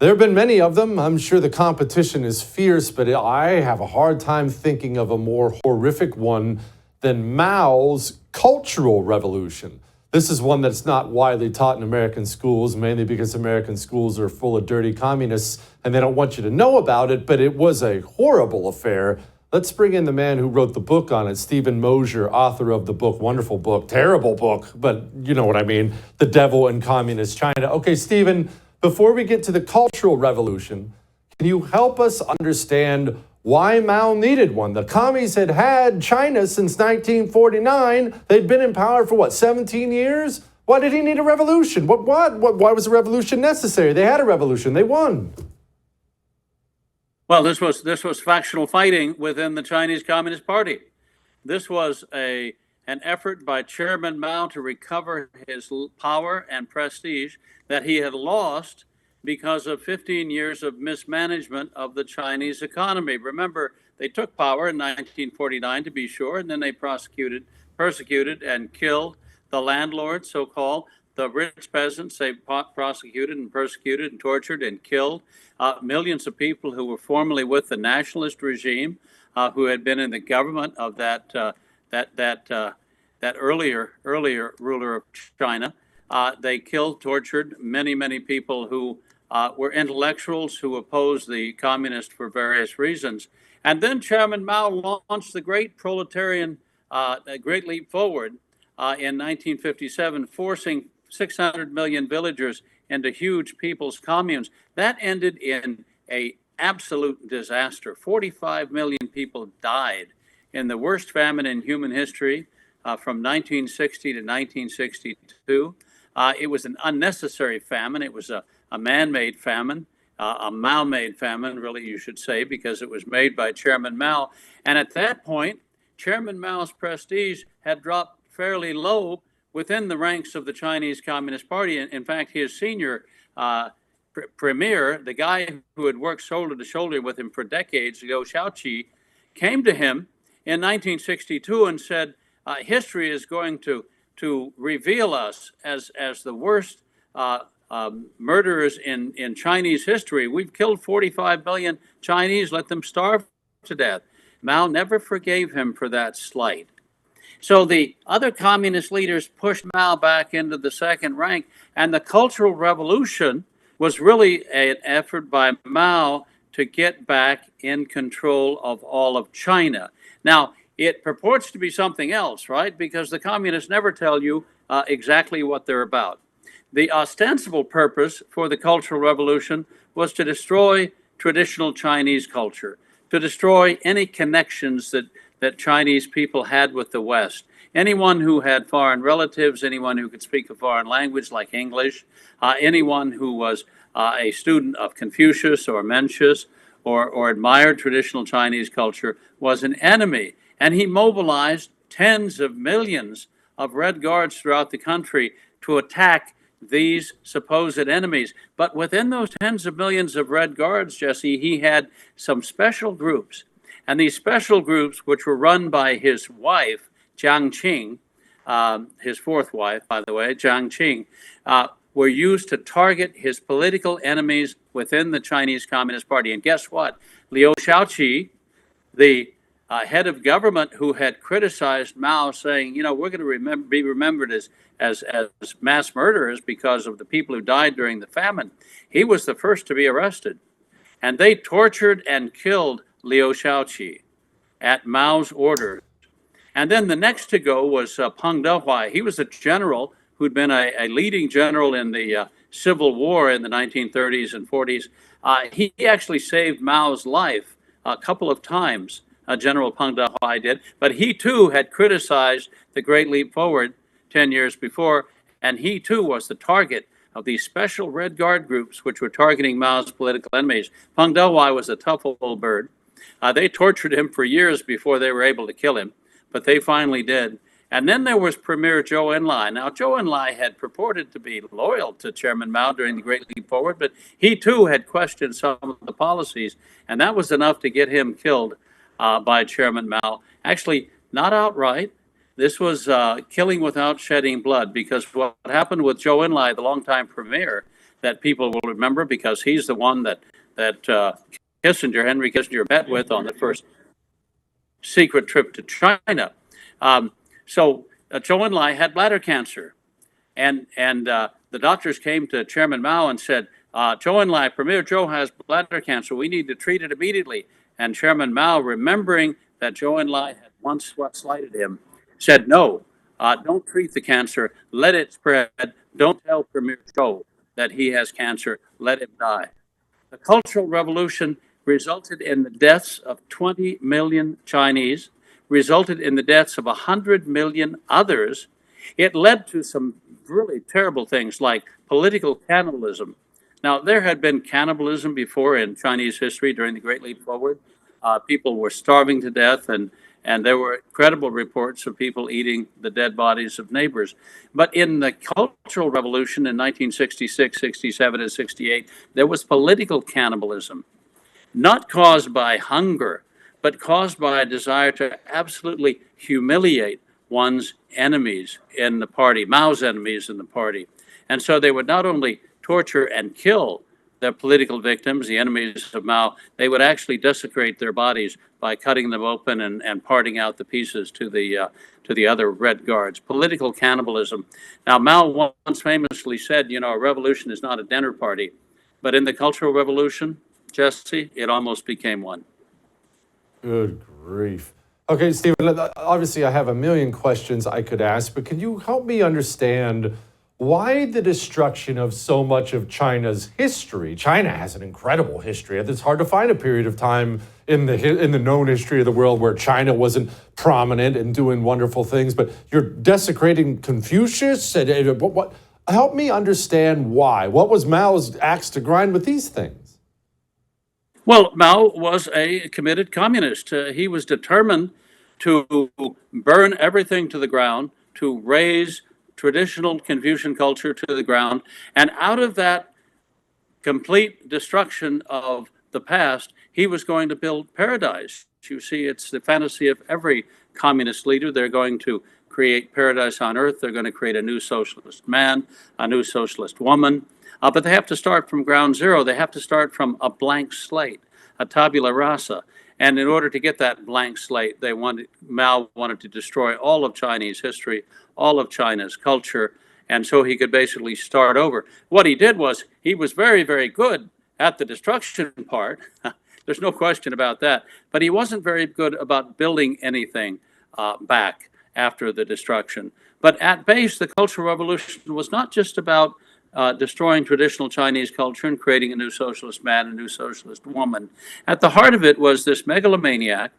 There have been many of them. I'm sure the competition is fierce, but I have a hard time thinking of a more horrific one than Mao's Cultural Revolution. This is one that's not widely taught in American schools, mainly because American schools are full of dirty communists and they don't want you to know about it, but it was a horrible affair. Let's bring in the man who wrote the book on it, Stephen Mosher, author of the book, wonderful book, terrible book, but you know what I mean, The Devil in Communist China. Okay, Stephen, before we get to the Cultural Revolution, can you help us understand why Mao needed one? The commies had had China since 1949. They'd been in power for, 17 years? Why did he need a revolution? Why was a revolution necessary? They had a revolution. They won. Well, this was factional fighting within the Chinese Communist Party. This was an effort by Chairman Mao to recover his power and prestige that he had lost because of 15 years of mismanagement of the Chinese economy. Remember, they took power in 1949, to be sure, and then they persecuted and killed the landlords, so-called, the rich peasants. They prosecuted and persecuted and tortured and killed millions of people who were formerly with the nationalist regime, who had been in the government of that earlier ruler of China. They killed, tortured many people who were intellectuals who opposed the communists for various reasons. And then Chairman Mao launched the great proletarian, Great Leap Forward in 1957, forcing 600 million villagers into huge people's communes. That ended in an absolute disaster. 45 million people died in the worst famine in human history from 1960 to 1962. It was an unnecessary famine. It was a man-made famine, a Mao-made famine, really, you should say, because it was made by Chairman Mao. And at that point, Chairman Mao's prestige had dropped fairly low within the ranks of the Chinese Communist Party. In fact, his senior premier, the guy who had worked shoulder to shoulder with him for decades, Liu Shaoqi, came to him in 1962 and said, history is going to reveal us as the worst murderers in Chinese history. We've killed 45 million Chinese, let them starve to death. Mao never forgave him for that slight. So the other communist leaders pushed Mao back into the second rank, and the Cultural Revolution was really an effort by Mao to get back in control of all of China. Now, it purports to be something else, right? Because the communists never tell you exactly what they're about. The ostensible purpose for the Cultural Revolution was to destroy traditional Chinese culture, to destroy any connections that Chinese people had with the West. Anyone who had foreign relatives, anyone who could speak a foreign language like English, anyone who was a student of Confucius or Mencius or admired traditional Chinese culture was an enemy. And he mobilized tens of millions of Red Guards throughout the country to attack these supposed enemies. But within those tens of millions of Red Guards, Jesse, he had some special groups. And these special groups, which were run by his wife, Jiang Qing, his fourth wife, by the way, Jiang Qing, were used to target his political enemies within the Chinese Communist Party. And guess what? Liu Shaoqi, the head of government who had criticized Mao, saying, we're going to be remembered as mass murderers because of the people who died during the famine. He was the first to be arrested. And they tortured and killed Liu Shaoqi at Mao's orders. And then the next to go was Peng Dehuai. He was a general who'd been a leading general in the Civil War in the 1930s and 40s. He actually saved Mao's life a couple of times, General Peng Dehuai did. But he too had criticized the Great Leap Forward 10 years before, and he too was the target of these special Red Guard groups which were targeting Mao's political enemies. Peng Dehuai was a tough old bird. They tortured him for years before they were able to kill him, but they finally did. And then there was Premier Zhou Enlai. Now, Zhou Enlai had purported to be loyal to Chairman Mao during the Great Leap Forward, but he too had questioned some of the policies, and that was enough to get him killed by Chairman Mao. Actually, not outright. This was killing without shedding blood, because what happened with Zhou Enlai, the longtime premier, that people will remember because he's the one that Henry Kissinger, met with on the first secret trip to China. So Zhou Enlai had bladder cancer, and the doctors came to Chairman Mao and said, Zhou Enlai, Premier Zhou has bladder cancer. We need to treat it immediately. And Chairman Mao, remembering that Zhou Enlai had once slighted him, said, no, don't treat the cancer. Let it spread. Don't tell Premier Zhou that he has cancer. Let him die. The Cultural Revolution resulted in the deaths of 20 million Chinese, resulted in the deaths of 100 million others. It led to some really terrible things like political cannibalism. Now, there had been cannibalism before in Chinese history during the Great Leap Forward. People were starving to death, and there were credible reports of people eating the dead bodies of neighbors. But in the Cultural Revolution in 1966, 67, and 68, there was political cannibalism, not caused by hunger, but caused by a desire to absolutely humiliate one's enemies in the party, Mao's enemies in the party. And so they would not only torture and kill their political victims, the enemies of Mao, they would actually desecrate their bodies by cutting them open and parting out the pieces to the other Red Guards. Political cannibalism. Now, Mao once famously said, a revolution is not a dinner party, but in the Cultural Revolution, Jesse, it almost became one. Good grief. Okay, Stephen, obviously I have a million questions I could ask, but can you help me understand why the destruction of so much of China's history? China has an incredible history. It's hard to find a period of time in the known history of the world where China wasn't prominent and doing wonderful things, but you're desecrating Confucius? What? Help me understand why. What was Mao's axe to grind with these things? Well, Mao was a committed communist. He was determined to burn everything to the ground, to raise traditional Confucian culture to the ground. And out of that complete destruction of the past, he was going to build paradise. You see, it's the fantasy of every communist leader. They're going to create paradise on earth. They're going to create a new socialist man, a new socialist woman. But they have to start from ground zero. They have to start from a blank slate, a tabula rasa. And in order to get that blank slate, Mao wanted to destroy all of Chinese history, all of China's culture, and so he could basically start over. What he did was he was very, very good at the destruction part. There's no question about that. But he wasn't very good about building anything back after the destruction. But at base, the Cultural Revolution was not just about destroying traditional Chinese culture and creating a new socialist man, a new socialist woman. At the heart of it was this megalomaniac,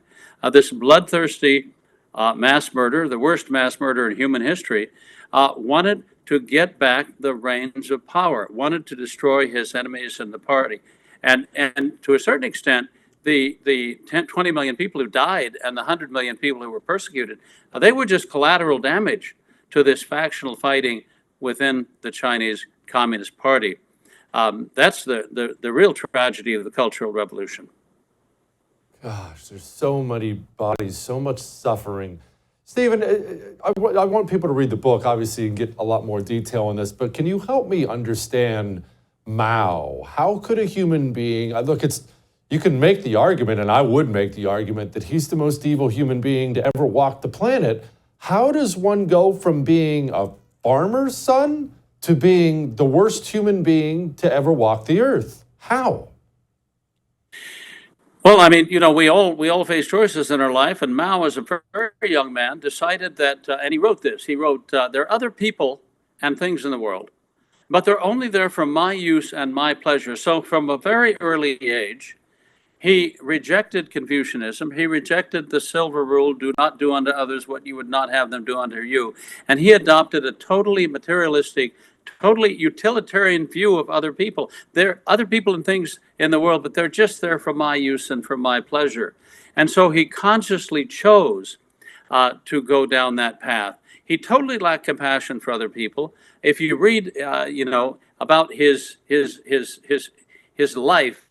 this bloodthirsty mass murderer, the worst mass murderer in human history, wanted to get back the reins of power, wanted to destroy his enemies in the party. And to a certain extent, the 20 million people who died and the 100 million people who were persecuted, they were just collateral damage to this factional fighting within the Chinese Communist Party. That's the real tragedy of the Cultural Revolution. Gosh, there's so many bodies, so much suffering. Stephen, I want people to read the book, obviously, and get a lot more detail on this, but can you help me understand Mao? How could a human being, look, you can make the argument, and I would make the argument, that he's the most evil human being to ever walk the planet. How does one go from being a farmer's son to being the worst human being to ever walk the earth? How? Well, I mean, we all face choices in our life, and Mao, as a very young man, decided that, and he wrote this. He wrote, "There are other people and things in the world, but they're only there for my use and my pleasure." So, from a very early age, he rejected Confucianism. He rejected the silver rule: "Do not do unto others what you would not have them do unto you," and he adopted a totally materialistic, totally utilitarian view of other people. There are other people and things in the world, but they're just there for my use and for my pleasure. And so he consciously chose to go down that path. He totally lacked compassion for other people. If you read, about his life,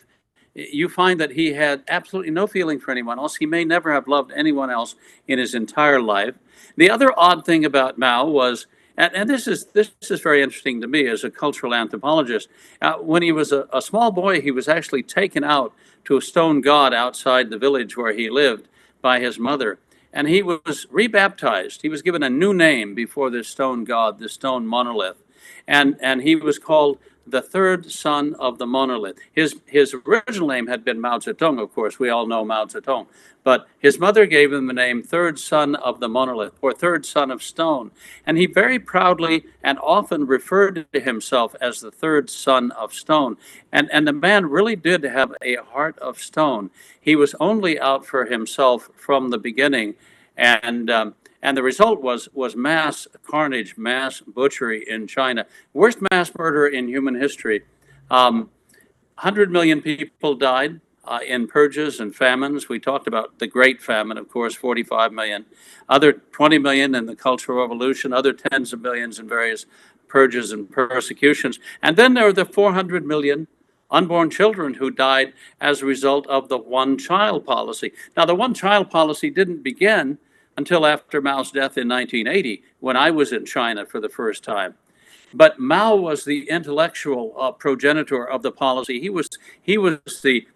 you find that he had absolutely no feeling for anyone else. He may never have loved anyone else in his entire life. The other odd thing about Mao was And this is very interesting to me as a cultural anthropologist. When he was a small boy, he was actually taken out to a stone god outside the village where he lived by his mother, and he was rebaptized. He was given a new name before this stone god, this stone monolith, and he was called the third son of the monolith. His original name had been Mao Zedong, of course. We all know Mao Zedong. But his mother gave him the name third son of the monolith, or third son of stone. And he very proudly and often referred to himself as the third son of stone. And the man really did have a heart of stone. He was only out for himself from the beginning. And the result was mass carnage, mass butchery in China. Worst mass murder in human history. 100 million people died in purges and famines. We talked about the Great Famine, of course, 45 million. Other 20 million in the Cultural Revolution, other tens of millions in various purges and persecutions. And then there were the 400 million unborn children who died as a result of the one-child policy. Now, the one-child policy didn't begin until after Mao's death in 1980, when I was in China for the first time. But Mao was the intellectual progenitor of the policy. He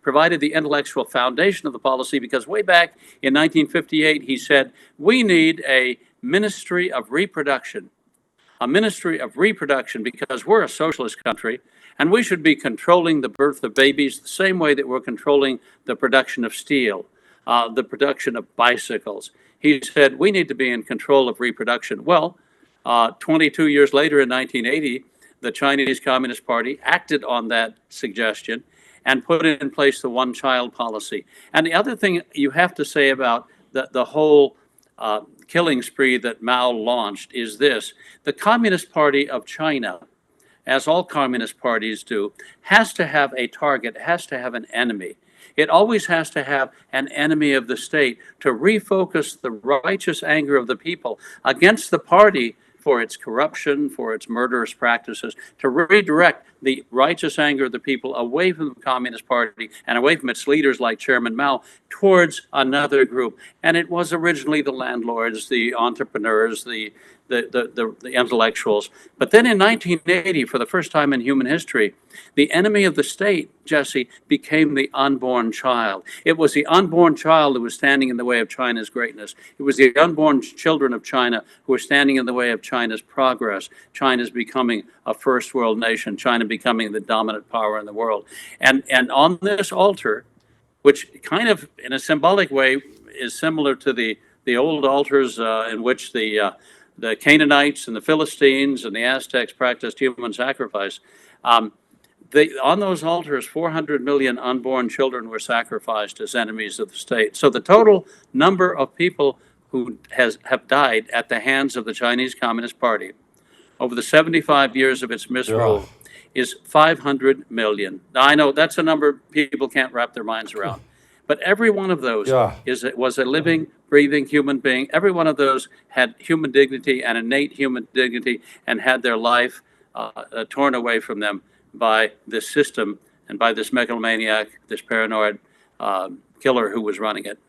provided the intellectual foundation of the policy, because way back in 1958 he said, we need a ministry of reproduction, because we're a socialist country and we should be controlling the birth of babies the same way that we're controlling the production of steel, the production of bicycles. He said, we need to be in control of reproduction. Well, 22 years later, in 1980, the Chinese Communist Party acted on that suggestion and put in place the one-child policy. And the other thing you have to say about the whole killing spree that Mao launched is this. The Communist Party of China, as all communist parties do, has to have a target, has to have an enemy. It always has to have an enemy of the state to refocus the righteous anger of the people against the party for its corruption, for its murderous practices, to redirect the righteous anger of the people away from the Communist Party and away from its leaders like Chairman Mao towards another group. And it was originally the landlords, the entrepreneurs, the intellectuals. But then in 1980, for the first time in human history, the enemy of the state, Jesse, became the unborn child. It was the unborn child who was standing in the way of China's greatness. It was the unborn children of China who were standing in the way of China's progress, China's becoming a first world nation, China becoming the dominant power in the world. And on this altar, which kind of in a symbolic way is similar to the old altars in which the Canaanites and the Philistines and the Aztecs practiced human sacrifice. On those altars, 400 million unborn children were sacrificed as enemies of the state. So the total number of people who have died at the hands of the Chinese Communist Party over the 75 years of its misrule is 500 million. Now, I know that's a number people can't wrap their minds around. But every one of those was a living, breathing human being. Every one of those had human dignity and innate human dignity, and had their life torn away from them by this system and by this megalomaniac, this paranoid killer who was running it.